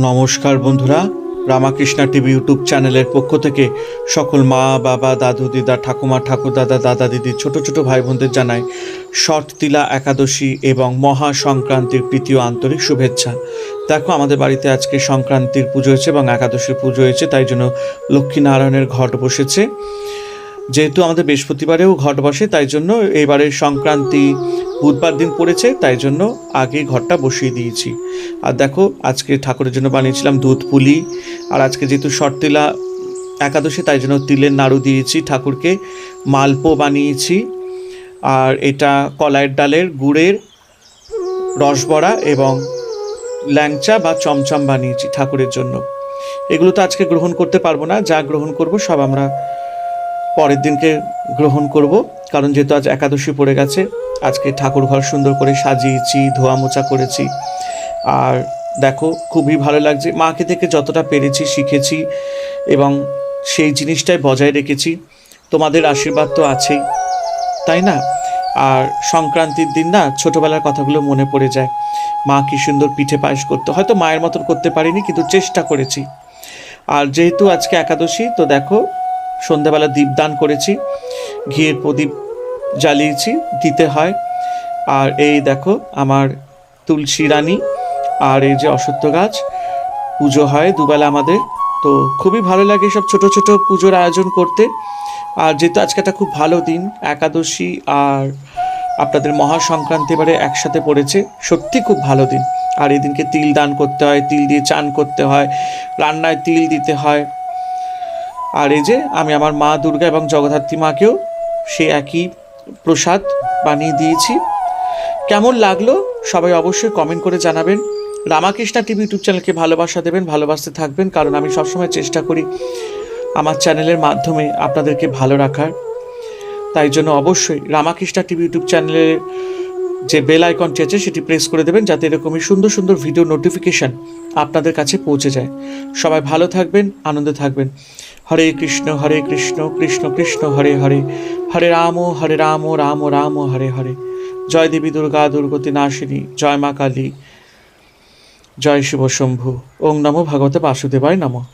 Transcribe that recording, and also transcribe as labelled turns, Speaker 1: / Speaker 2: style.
Speaker 1: নমস্কার বন্ধুরা, Ramakrishna TV YouTube চ্যানেলের পক্ষ থেকে সকল মা বাবা দাদু দিদা ঠাকুমা ঠাকুরদাদা দাদা দিদি ছোট ছোট ভাই বোনদের জানাই ষটতিলা একাদশী এবং মহা সংক্রান্তির প্রীতি ও আন্তরিক শুভেচ্ছা। দেখো, আমাদের বাড়িতে আজকে সংক্রান্তির পুজো হয়েছে এবং একাদশীর পুজো হয়েছে, তাই জন্য লক্ষ্মীনারায়ণের ঘট বসেছে। যেহেতু আমাদের বৃহস্পতিবারেও ঘট বসে, তাই জন্য এবারে সংক্রান্তি বুধবার দিন পড়েছে, তাই জন্য আগে ঘরটা বসিয়ে দিয়েছি। আর দেখো, আজকে ঠাকুরের জন্য বানিয়েছিলাম দুধ পুলি। আর আজকে যেহেতু ষটতিলা একাদশী, তাই জন্য তিলের নাড়ু দিয়েছি ঠাকুরকে, মালপো বানিয়েছি, আর এটা কলাইয়ের ডালের গুড়ের রসবড়া এবং ল্যাংচা বা চমচম বানিয়েছি ঠাকুরের জন্য। এগুলো তো আজকে গ্রহণ করতে পারবো না, যা গ্রহণ করব সব আমরা পরের দিনকে গ্রহণ করব, কারণ যেহেতু আজ একাদশী পড়ে গেছে। আজকে ঠাকুর ঘর সুন্দর করে সাজিয়েছি, ধোয়া মোছা করেছি। আর দেখো, খুবই ভালো লাগছে, মাকে থেকে যতটা পেরেছি শিখেছি এবং সেই জিনিসটাই বজায় রেখেছি। তোমাদের আশীর্বাদ তো আছেই, তাই না? আর সংক্রান্তির দিন না ছোটোবেলার কথাগুলো মনে পড়ে যায়। মা কি সুন্দর পিঠে পায়েস করতো, হয়তো মায়ের মতন করতে পারিনি, কিন্তু চেষ্টা করেছি। আর যেহেতু আজকে একাদশী, তো দেখো সন্ধ্যাবেলা দীপদান করেছি, ঘিয়ের প্রদীপ জ্বালিয়েছি, দিতে হয়। আর এই দেখো আমার তুলসী রানী, আর এই যে অশ্বত্থ গাছ, পুজো হয় দুবেলা আমাদের। তো খুবই ভালো লাগে সব ছোট ছোট পুজোর আয়োজন করতে। আর যেহেতু আজকে একটা খুব ভালো দিন, একাদশী আর আপনাদের মহা সংক্রান্তি এবারে একসাথে পড়েছে, সত্যি খুব ভালো দিন। আর এই দিনকে তিল দান করতে হয়, তিল দিয়ে চান করতে হয়, রান্নায় তিল দিতে হয়। আর এই যে আমি আমার মা দুর্গা এবং জগদ্ধাত্রী মাকেও সে একই প্রসাদ বানিয়ে দিয়েছি। কেমন লাগলো সবাই অবশ্যই কমেন্ট করে জানাবেন। রামাকৃষ্ণা টিভি ইউটিউব চ্যানেলকে ভালোবাসা দেবেন, ভালোবাসতে থাকবেন, কারণ আমি সবসময় চেষ্টা করি আমার চ্যানেলের মাধ্যমে আপনাদেরকে ভালো রাখার। তাই জন্য অবশ্যই রামাকৃষ্ণা টিভি ইউটিউব চ্যানেলের যে বেল আইকনটি আছে সেটি প্রেস করে দেবেন, যাতে এরকমই সুন্দর সুন্দর ভিডিও নোটিফিকেশান আপনাদের কাছে পৌঁছে যায়। সবাই ভালো থাকবেন, আনন্দে থাকবেন। হরে কৃষ্ণ কৃষ্ণ কৃষ্ণ হরে হরে, হরে রাম রাম রাম হরে হরে। জয় দেবী দুর্গা দুর্গতি নাশিনী, জয় মা কালী, জয় শিব শম্ভু। ওং নমো ভগবতে বাসুদেবায় নমঃ।